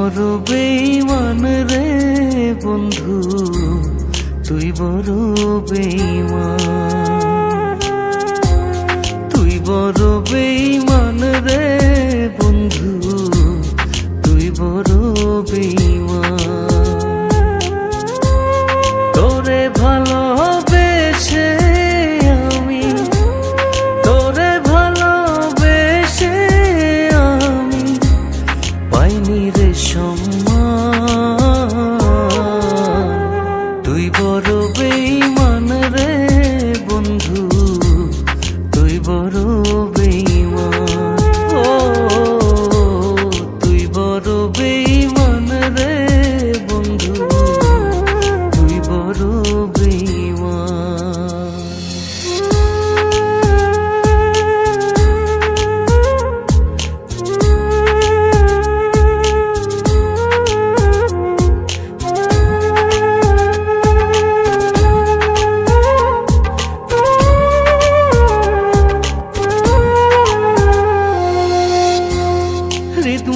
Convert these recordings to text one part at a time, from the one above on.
বড় বেঈমান রে বন্ধু, তুই বড় বেঈমান। তুই বড় বেঈমান রে বন্ধু, তুই বড় বেঈমান। তোরে ভালোবেসে আমি, তোরে ভালোবেসে আমি পাইনি রে সম্মান। তুই বড় বেঈমান রে বন্ধু, তুই বড় বেঈমান। ও তুই বড় বেঈমান রে বন্ধু, তুই বড় বেঈমান।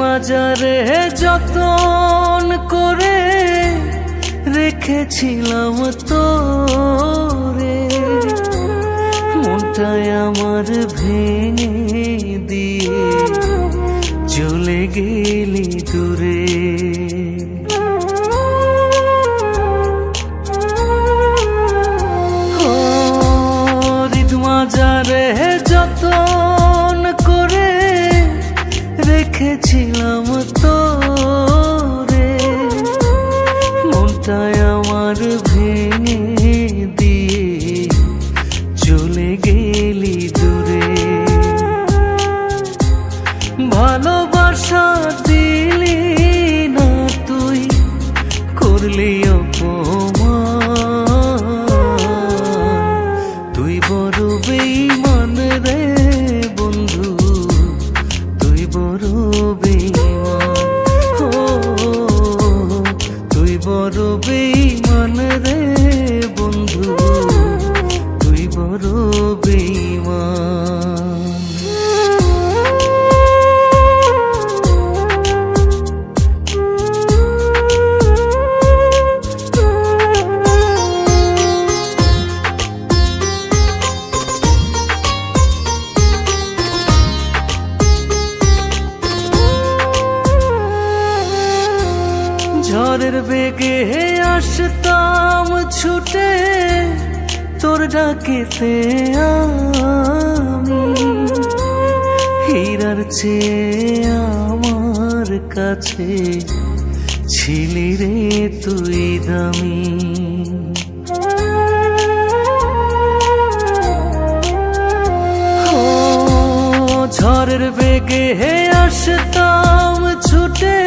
মাজারে যতন করে রেখেছিলাম তোরে, মনটায় আমার ভেঙে দিয়ে চলে গেলি দূরে। মাজারে যতন করে রেখেছিলাম তোরে, মনটায় আমার ভেঙে দিয়ে চলে গেলি দূরে। ভালোবাসা দিলি না তুই, করলি অপমান। তুই বড় বেঈমান রে বন্ধু, তুই বড় বেঈমান। ও তুই বড় বেঈমান রে বন্ধু, তুই বড় বেঈমান। ঝড়ের বেগে আসতাম ছুটে তোর ডাকেতে আমি, হীরার চেয়ে আমার কাছে ছিলি রে তুই দামি। ঝড়ের বেগে আসতাম ছুটে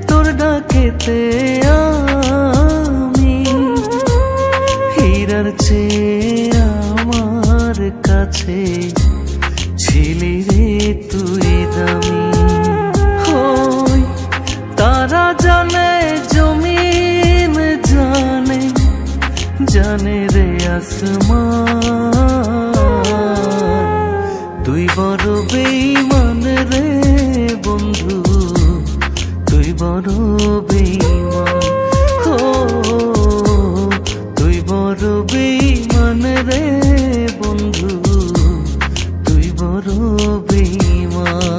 তোর ডাকেতে আমি, হীরার চেয়ে আমার কাছে ছিলি রে তুই দামি। হই তারা জানে জমিন জানে, জানে রে আসমান। তুই বড় বেঈমান রে বন্ধু, তুই বড় বেঈমান। ও তুই বড় বেঈমান রে বন্ধু, তুই বড় বেঈমান।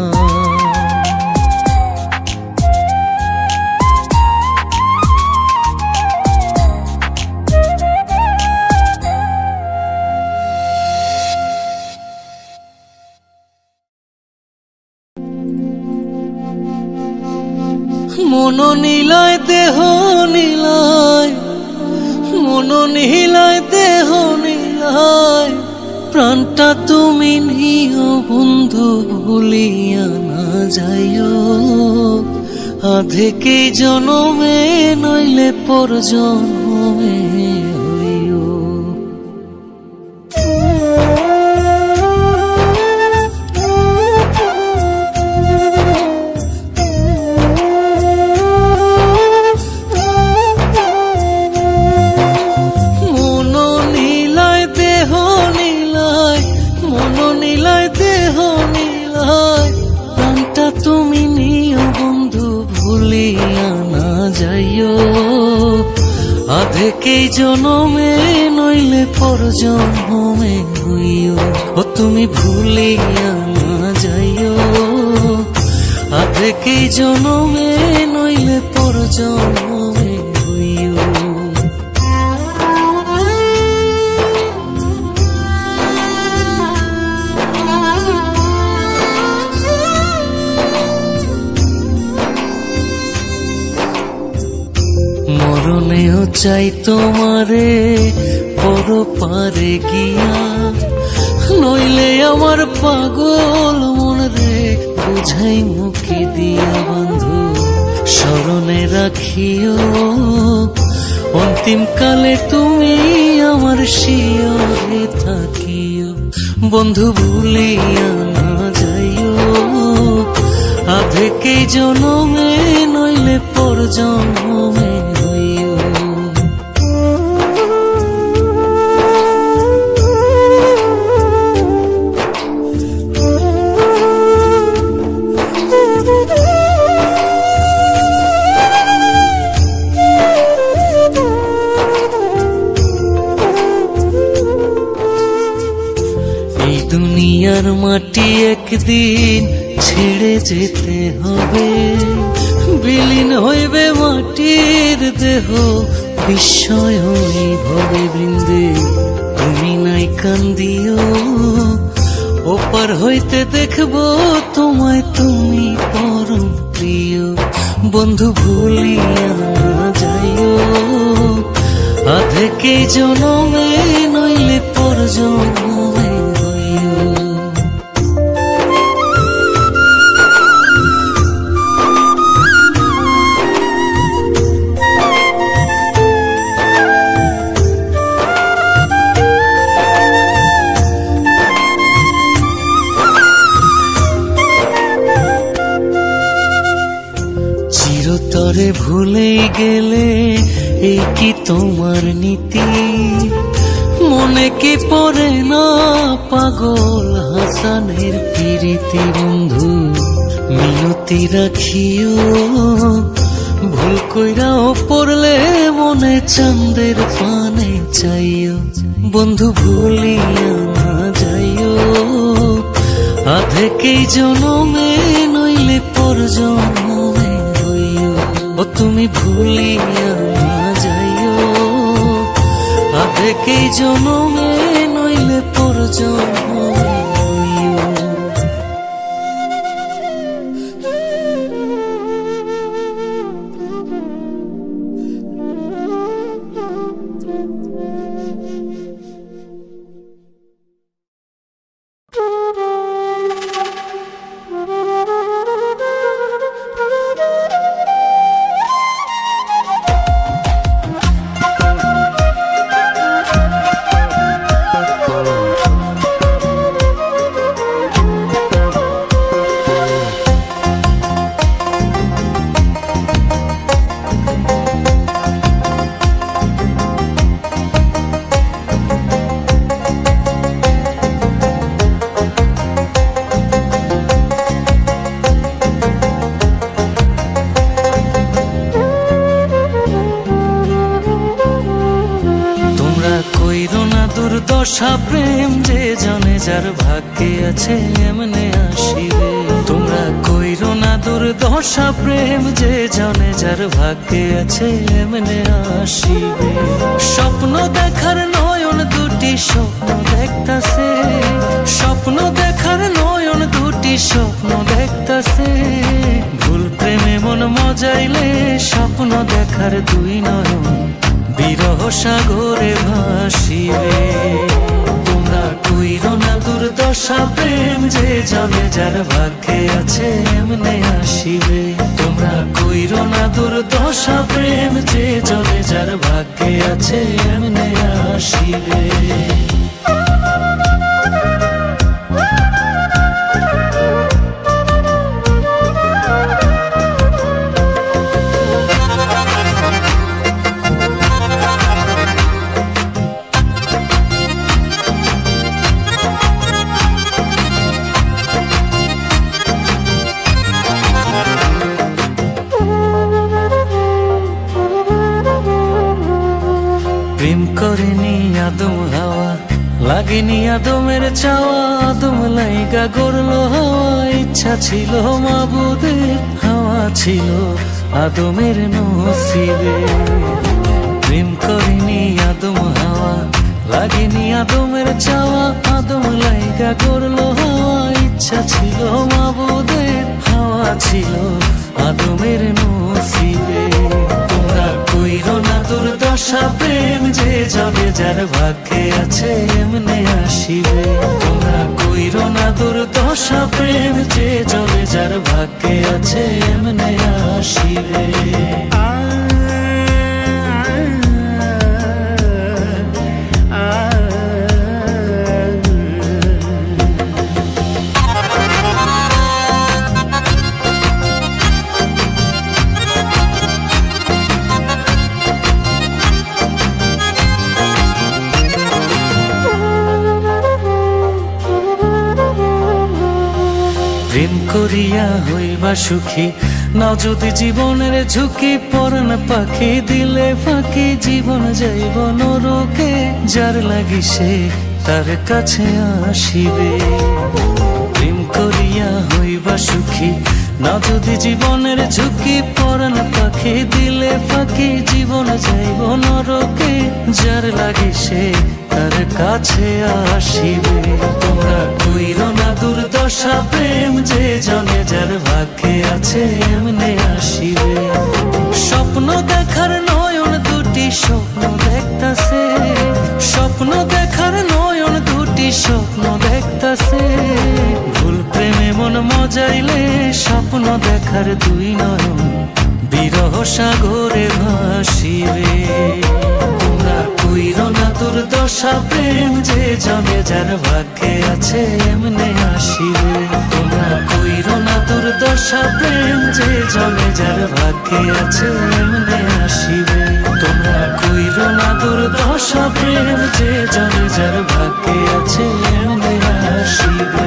মন নীলায় দেহ নীলায়, মন নীলায় দেহ নীলায়, প্রাণটা তুমি নিও বন্ধু ভুলিয়া না যাইও। আধেকে জনমে নইলে পর জনমে হইও। তুমি নিও বন্ধু ভুল যাইও, আধেকেই জনমে নইলে পর জন্মে হইও। ও তুমি ভুলিয়া না যাইও, আধেকেই জনমে নইলে পর জন্মে হইও। মরণেও চাই তোমারে বড় পারে গিয়া, নইলে আমার পাগল মন রে বুঝাই মুখে দিয়া। বন্ধু স্মরণে রাখিও, অন্তিম কালে তুমি আমার শিয়রে থাকিও। বন্ধু ভুলিয়া না যাইও, আধেকেই জনমে নইলে পর জন্মে হইও। এই দুনিয়ার মাটি একদিন ছেড়ে যেতে হবে, বিলীন হইবে মাটির দেহ বিস্ময় ভবে বৃন্দে। তুমি নাই কান্দিও, ওপার হইতে দেখবো তোমায় তুমি পরম প্রিয়। বন্ধু ভুলিয়া না যাইও, আধেকেই জনমে নইলে পর জন্মে হইও। চিরতরে ভুলে গেলে এই কি তোমার নীতি? মনে কি পড়ে না পাগল হাসানের প্রীতি? বন্ধু মিনতি রাখিও, ভুল কইরাও পড়লে মনে চাঁদের পানে চাইও। বন্ধু ভুলিয়া না যাইও, আধেকেই জনমে নইলে পর জন্মে হইও। ও তুমি ভুলিয়া না যাইও, আধেকেই জনমে নইলে পর জন্মে হইও। দুর্দশা প্রেম যে জানে যার ভাগ্যে আছে এমনে আসিবে। তোমরা কইরো না দুর্দশা প্রেম যে জানে যার ভাগ্যে আছে এমনে আসিবে। স্বপ্ন দেখার নয়ন দুটি স্বপ্ন দেখতাছে, স্বপ্ন দেখার নয়ন দুটি স্বপ্ন দেখতাছে। ভুল প্রেমে মন মজাইলে স্বপ্ন দেখার দুই নয়ন বিরহ সাগরে ভাসিবে। তোমরা কইরো না দুর্দশা প্রেম যে জানে যার ভাগ্যে আছে এমনে আসিবে। তোমরা কইরো না দুর্দশা প্রেম যে জানে যার ভাগ্যে আছে এমনে আসিবে। করেনি আদম হাওয়া, লাগেনি আদমের চাওয়া, আদম লাইগা গড়লো হাওয়া। ইচ্ছা ছিল মাবুদের, হাওয়া ছিল আদমের নসিবে। প্রেম করেনি আদম হাওয়া, লাগেনি আদমের চাওয়া, আদম লাইগা গড়লো হাওয়া। ইচ্ছা ছিল মাবুদের, হাওয়া ছিল আদমের নসিবে। তোমরা কইরো না দুর্দশা, প্রেম যে যাবে যার ভাগ্যে আছে এমনে আসিবে। তোমরা কইরো না দুর্দশা, প্রেম যে যাবে যার ভাগ্যে আছে এমনে আসিবে। প্রেম করিয়া হইবা সুখী, নাও যদি জীবনের ঝুঁকি। পরাণ পাখি দিলে ফাঁকি, জীবন যাইব নরকে। যার লাগি সে তার কাছে আসিবে। প্রেম করিয়া হইবা সুখী, নাও যদি জীবনের ঝুঁকি। পরাণ পাখি দিলে ফাঁকি, জীবন যাইব নরকে। যার লাগি সে তার কাছে আসিবে। তোমরা কইরো না দুর্দশা, প্রেম যে জনে যার ভাগ্যে আছে এমনে আসিবে। স্বপ্ন দেখার নয়ন দুটি স্বপ্ন দেখতাছে, স্বপ্ন দেখার নয়ন দুটি স্বপ্ন দেখতাছে। ভুল প্রেমে মন মজাইলে, স্বপ্ন দেখার দুই নয়ন বিরহ সাগরে ভাসিবে। তোমরা কইরো না দুর্দশা, প্রেম যে জনে যার ভাগ্যে আছে এমনে আসিবে। তোমরা কইরো না দুর্দশা, প্রেম যে জনে যার ভাগ্যে আছে এমনে আসিবে। তোমরা কইরো না দুর্দশা, প্রেম যে জনে যার ভাগ্যে আছে এমনে আসিবে।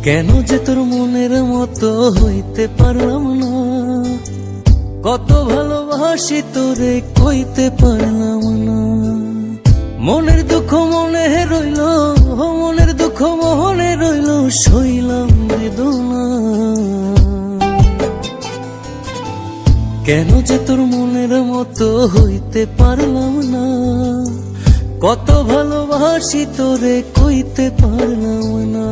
কেন যে তোর মনের মতো হইতে পারলাম না, কত ভালোবাসি তোরে কইতে পারলাম না। মনের দুঃখ মনে রইল, মনের দুঃখ মনে রইল, সইলাম বেদনা। কেন যে তোর মনের মতো হইতে পারলাম না, কত ভালোবাসি তোরে কইতে পারলাম না।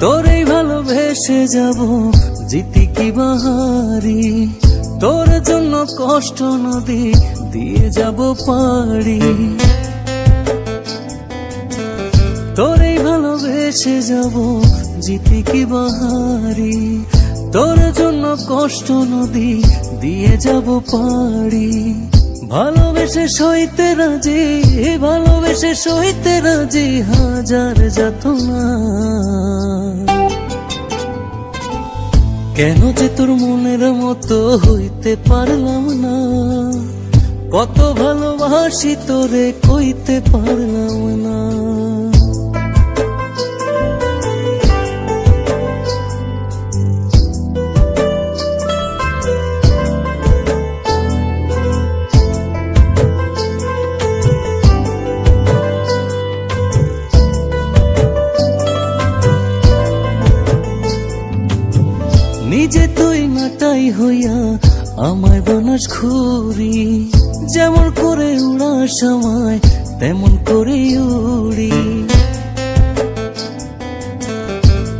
তোরেই ভালোবেসে যাব জিতি কি বাহারি, তোর জন্য কষ্ট নদী দিয়ে যাব পাড়ি। তোরেই ভালোবেসে যাব জিতি কি বাহারি, তোর জন্য কষ্ট নদী দিয়ে যাব পাড়ি। ভালোবেসে সইতে রাজি, ভালোবেসে সইতে রাজি, হাজার যাতনা। কেন যে তোর মনের মতো হইতে পারলাম না, কত ভালোবাসি তোরে কইতে পারলাম না। নিজে তুই নাটাই হইয়া আমায় বানাস ঘুরি, যেমন করে উড়ার সময় তেমন করে উড়ি।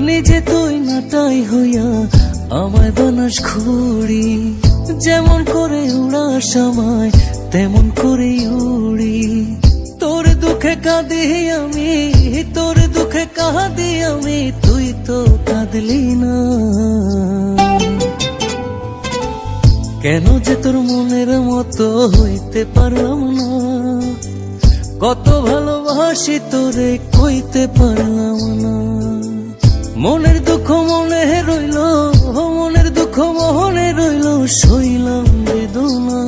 নিজে তুই নাটাই হইয়া আমায় বানাস ঘুরি, যেমন করে উড়ার সময় তেমন করে উড়ি। তোর দুঃখে কাঁদি আমি, তোর দুঃখে কাঁদি আমি, তুই তো কাঁদলি না। কেন যে তোর মনের মতো হইতে পারলাম না, কত ভালোবাসি তোরে কইতে পারলাম না। মনের দুঃখ মনে রইল, মনের দুঃখ মনে রইল, সইলাম বেদনা।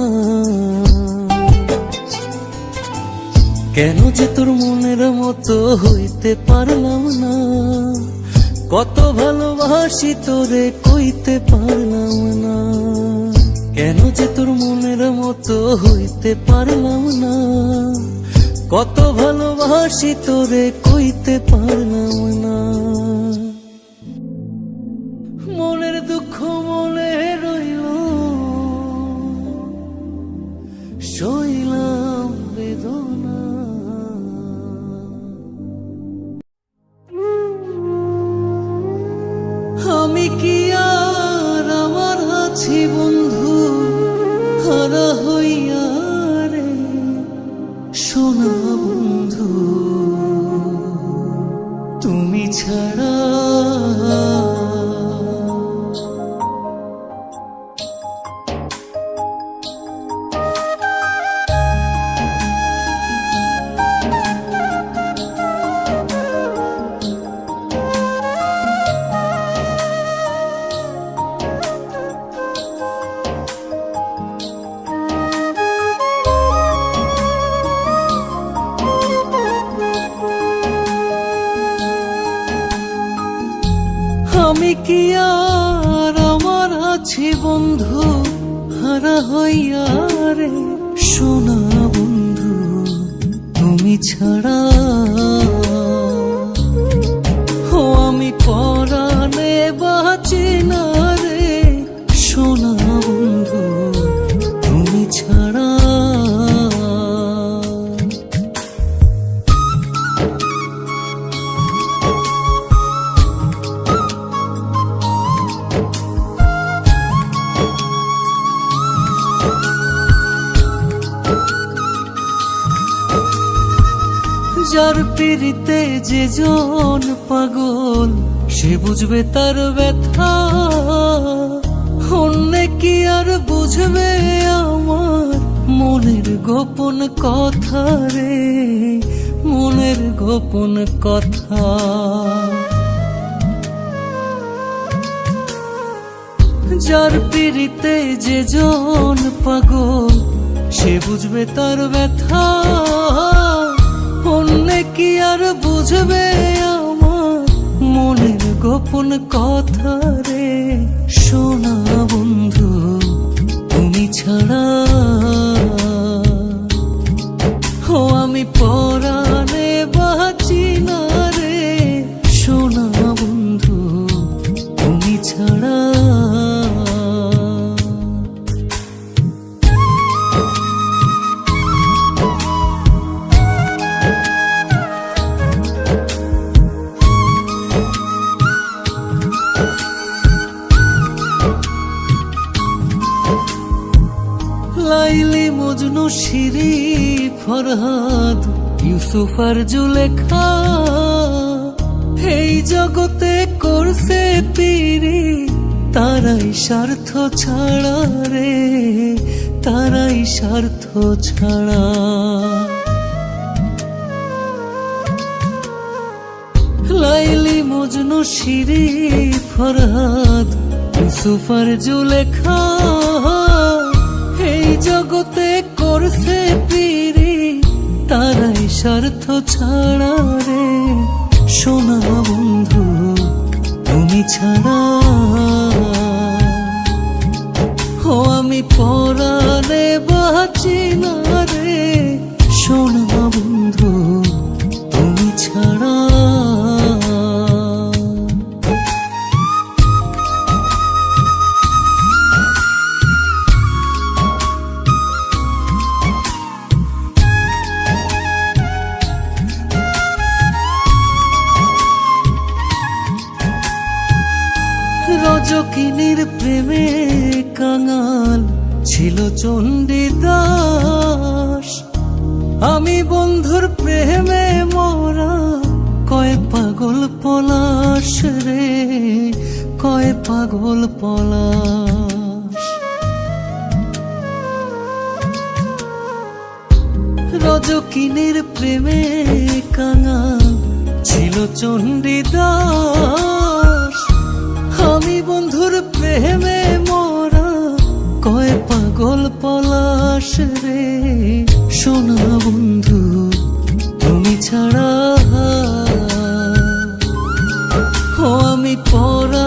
কেন যে তোর মনের মতো হইতে পারলাম না, কত ভালোবাসি তোরে কইতে পারলাম না। কেন যে তোর মনের মতো হইতে পারলাম না, কত ভালোবাসি তোরে কইতে পারলাম না। মনের দুঃখ মনে রইল, সইলাম বেদনা। আমি কি আর আমার আছি বন্ধু, হারা হইয়া রে সোনা বন্ধু, তুমি ছাড়া। আমি কি আর আমার আছি বন্ধু, হারা হইয়া রে সোনা বন্ধু, তুমি ছাড়া। ও আমি পরাণে বাঁচি না রে সোনা বন্ধু, তুমি ছাড়া। যার পিড়িতে যে জন পাগল, সে বুঝবে তার ব্যথা। অন্য কি আর বুঝবে আমার মনের গোপন কথা রে, মনের গোপন কথা। যার পিড়িতে যে জন পাগল, সে বুঝবে তার ব্যথা। অন্য কি আর বুঝবে আমার মনের গোপন কথা রে সোনা বন্ধু, তুমি ছাড়া। ও আমি পরাণে বাঁচি না রে সোনা বন্ধু, তুমি ছাড়া। লাইলি মজনু শিরি ফরহাদ ইউসুফ আর জুলেখা, এই জগতে করছে পিরি, তারাই স্বার্থ ছাড়া রে, তারাই স্বার্থ ছাড়া। লাইলি মজনু শিরি ফরহাদ ইউসুফ আর জুলেখা, এই জগতে করছে পিরি, তারাই স্বার্থ ছাড়া রে সোনা বন্ধু, তুমি ছাড়া। ও আমি পরাণে বাঁচি না রে সোনা বন্ধু, তুমি ছাড়া। রজকিনীর প্রেমে কাঙাল ছিল চণ্ডীদাস, আমি বন্ধুর প্রেমে মরা, কয় পাগল পলাশ রে, কয় পাগল পলাশ। রজকিনীর প্রেমে কাঙা ছিল চণ্ডীদাস। আমি বন্ধুর প্রেমে মরা, কয় পাগল পলাশ রে। সোনা বন্ধু তুমি ছাড়া ও আমি পরা